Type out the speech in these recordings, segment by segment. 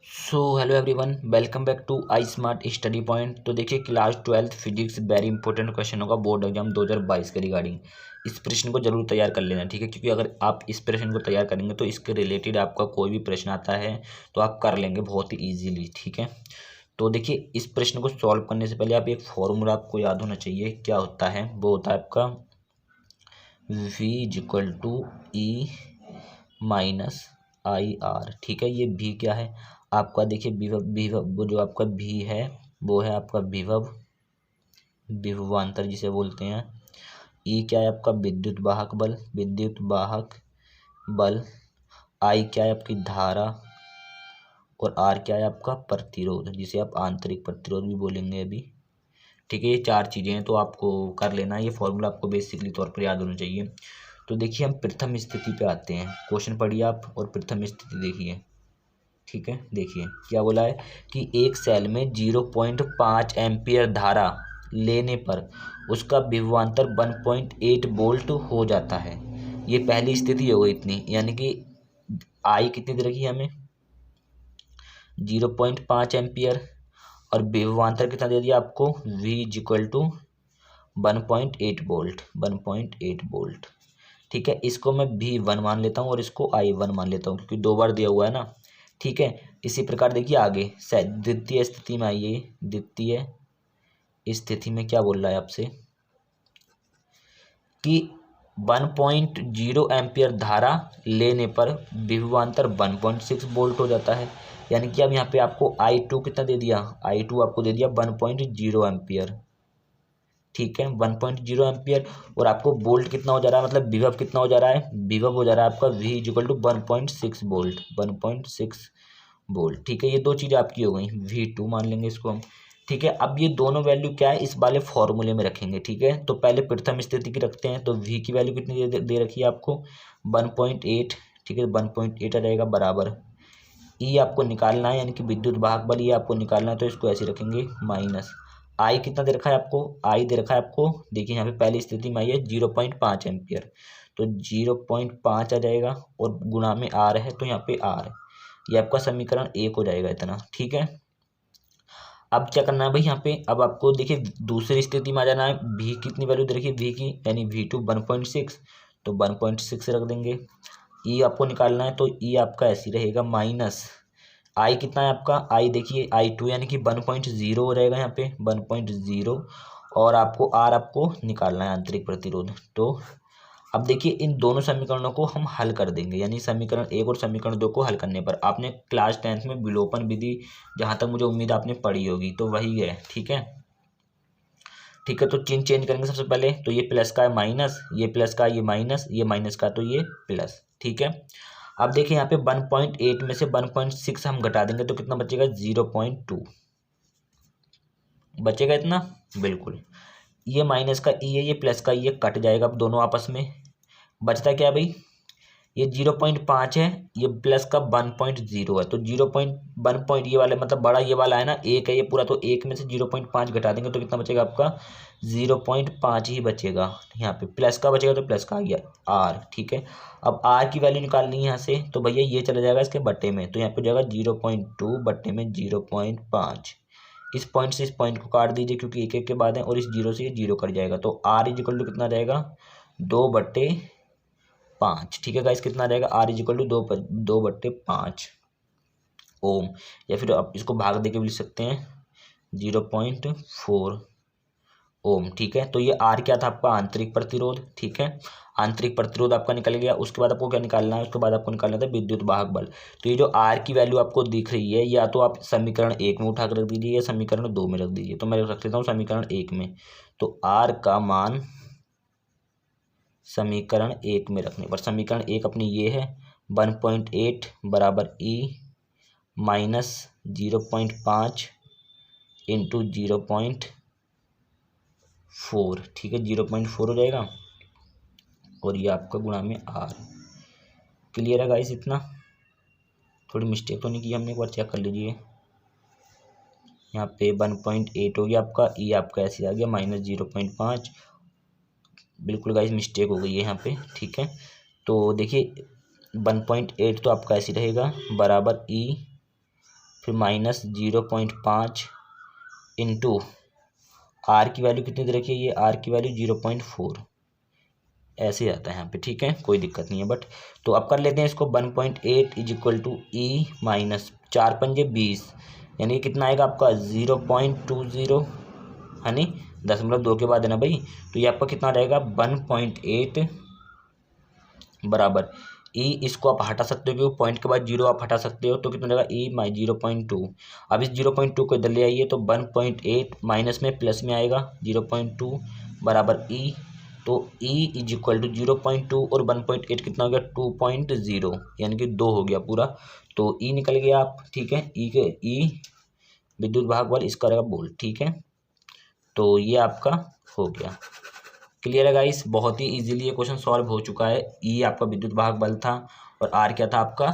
So hello everyone, welcome back to I smart study point. तो देखिए, class 12th physics very important question होगा board exam 2022 के regarding. इस प्रश्न को जरूर तैयार कर लेना, ठीक है, क्योंकि अगर आप इस प्रश्न को तैयार करेंगे तो इसके रिलेटेड आपका कोई भी प्रश्न आता है तो आप कर लेंगे बहुत ही ईजिली, ठीक है। तो देखिए, इस प्रश्न को सॉल्व करने से पहले आप एक फॉर्मूला आपको याद होना चाहिए। क्या होता है? वो होता है आपका v equal to e minus I R, ठीक है। ये भी क्या है आपका? देखिए, विभव विभव वो जो आपका भी है वो है आपका विभव, विभवांतर जिसे बोलते हैं। ई क्या है आपका? विद्युत वाहक बल, विद्युत वाहक बल। आई क्या है आपकी? धारा। और आर क्या है आपका? प्रतिरोध, जिसे आप आंतरिक प्रतिरोध भी बोलेंगे अभी, ठीक है। ये चार चीजें हैं, तो आपको कर लेना। ये फॉर्मूला आपको बेसिकली तौर पर याद होना चाहिए। तो देखिए, हम प्रथम स्थिति पे आते हैं। क्वेश्चन पढ़िए आप और प्रथम स्थिति देखिए, ठीक है। देखिए क्या बोला है कि एक सेल में 0.5 एम्पियर धारा लेने पर उसका विभवांतर 1.8 वोल्ट हो जाता है। ये पहली स्थिति हो गई इतनी, यानी कि आई कितनी दे रखी है हमें? 0.5 एम्पियर। और विभवांतर कितना दे दिया आपको? V equal to 1.8 volt, 1.8 volt, ठीक है। इसको मैं V1 मान लेता हूँ और इसको I1 मान लेता हूँ, क्योंकि दो बार दिया हुआ है ना, ठीक है। इसी प्रकार देखिए आगे द्वितीय स्थिति में आइए। द्वितीय स्थिति में क्या बोल रहा है आपसे कि 1.0 एम्पियर धारा लेने पर विभवांतर 1.6 वोल्ट हो जाता है। यानी कि अब यहाँ पे आपको I2 कितना दे दिया? I2 आपको दे दिया 1.0 एम्पियर, ठीक है, 1.0 एम्पियर। और आपको वोल्ट कितना हो जा रहा है, मतलब विभव कितना हो जा रहा है? विभव हो जा रहा है आपका V equal to 1.6 volt, 1.6 volt, ठीक है। ये दो चीज़ें आपकी हो गई, V2 मान लेंगे इसको हम, ठीक है। अब ये दोनों वैल्यू क्या है, इस वाले फॉर्मूले में रखेंगे, ठीक है। तो पहले प्रथम स्थिति की रखते हैं। तो V की वैल्यू कितनी दे रखी है आपको? 1.8, ठीक है, 1.8 आ जाएगा बराबर। ई आपको निकालना है, यानी कि विद्युत वाहक बल, ये आपको निकालना है, तो इसको ऐसे रखेंगे माइनस। आई कितना दे रखा है आपको? आई दे रखा है आपको, देखिए यहाँ पे पहली स्थिति में आई है 0.5 एम्पियर, तो 0.5 आ जाएगा और गुणा में आर है, तो यहाँ पे आर, ये आपका समीकरण 1 हो जाएगा इतना, ठीक है। अब क्या करना है भाई यहाँ पे? अब आपको देखिए दूसरी स्थिति में आ जाना है। भी कितनी वैल्यू दे रखी है? भी की यानी V2 1.6, तो 1.6 रख देंगे। ई आपको निकालना है, तो ई आपका ऐसी रहेगा माइनस। आई कितना है आपका? आई देखिए I2 यानी कि 1.0 हो जाएगा यहाँ पे 1.0। और आपको आर आपको निकालना है आंतरिक प्रतिरोध। तो अब देखिए इन दोनों समीकरणों को हम हल कर देंगे, यानी समीकरण 1 और समीकरण 2 को हल करने पर आपने क्लास 10th में विलोपन विधि, जहां तक मुझे उम्मीद आपने पढ़ी होगी, तो वही है, ठीक है। ठीक है, तो चिन्ह चेंज करेंगे सबसे पहले। तो ये प्लस का है माइनस, ये प्लस का, ये माइनस, ये माइनस का, तो ये प्लस, ठीक है। अब देखिए यहाँ पे 1.8 में से 1.6 हम घटा देंगे तो कितना बचेगा? 0.2 बचेगा इतना, बिल्कुल। ये माइनस का ई है, ये प्लस का ये कट जाएगा अब दोनों आपस में। बचता क्या है भाई? ये 0.5 है, ये प्लस का 1.0 है, तो 0.1 पॉइंट ये वाला मतलब बड़ा ये वाला है ना, एक है ये पूरा, तो एक में से 0.5 घटा देंगे तो कितना बचेगा आपका? 0.5 ही बचेगा। यहाँ पे प्लस का बचेगा, तो प्लस का आ गया आर, ठीक है। अब आर की वैल्यू निकालनी है यहाँ से, तो भैया ये चला जाएगा इसके बट्टे में, तो यहाँ पे हो जाएगा 0.2 बट्टे में 0.5। इस पॉइंट से इस पॉइंट को काट दीजिए, क्योंकि एक एक के बाद है, और इस जीरो से ये जीरो कट जाएगा, तो आर इज इक्वल टू कितना जाएगा? 2/5, ठीक है गाइस। कितना आ जाएगा? आर इज इक्वल टू 2/5 ओम, या फिर आप इसको भाग दे के भी लिख सकते हैं 0.4 ओम, ठीक है। तो ये आर क्या था आपका? आंतरिक प्रतिरोध, ठीक है। आंतरिक प्रतिरोध आपका निकल गया। उसके बाद आपको क्या निकालना है? उसके बाद आपको निकालना था विद्युत वाहक बल। तो ये जो आर की वैल्यू आपको दिख रही है, या तो आप समीकरण 1 में उठा कर रख दीजिए या समीकरण 2 में रख दीजिए। तो मैं रख लेता हूँ समीकरण 1 में। तो आर का मान समीकरण 1 में रखने पर, समीकरण 1 अपनी ये है 1.8 बराबर ई माइनस 0.5 इंटू 0.4, ठीक है, 0.4 हो जाएगा। और ये आपका गुणा में आर। क्लियर है गाइस? इतना थोड़ी मिस्टेक तो नहीं की हमने? एक बार चेक कर लीजिए। यहाँ पे 1.8 हो गया आपका, ई आपका ऐसे आ गया माइनस 0.5। बिल्कुल गाइस मिस्टेक हो गई है यहाँ पे, ठीक है। तो देखिए 1.8 तो आपका ऐसे रहेगा बराबर ई, फिर -0.5 इंटू आर की वैल्यू कितनी दे रखी है, ये आर की वैल्यू 0.4 ऐसे आता है यहाँ पे, ठीक है, कोई दिक्कत नहीं है। बट तो अब कर लेते हैं इसको 1.8 is equal to e minus 4×5 = 20, यानी कितना आएगा आपका 0.20, है नी, 0.2 के बाद है ना भाई, तो ये आपका कितना रहेगा 1.8 बराबर ई, इसको आप हटा सकते हो क्योंकि पॉइंट के बाद 0 आप हटा सकते हो, तो कितना रहेगा ई माई 0.2। अब इस 0.2 को इधर ले आइए तो 1.8 माइनस में प्लस में आएगा 0.2 बराबर ई, तो ई इज इक्वल टू 0.2 और 1.8 कितना हो गया 2.0, यानी कि 2 हो गया पूरा, तो ई निकल गया आप, ठीक है, ई विद्युत भाग बल इसका रहेगा वोल्ट, ठीक है, तो ये आपका हो गया। क्लियर है गाइस, बहुत ही इजीली ये क्वेश्चन सॉल्व हो चुका है। ई आपका विद्युत भाग बल था और आर क्या था आपका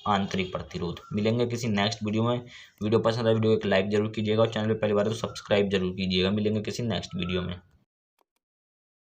आंतरिक प्रतिरोध। मिलेंगे किसी नेक्स्ट वीडियो में। वीडियो पसंद आए वीडियो एक लाइक जरूर कीजिएगा और चैनल पे पहली बार तो सब्सक्राइब जरूर कीजिएगा। मिलेंगे किसी नेक्स्ट वीडियो में।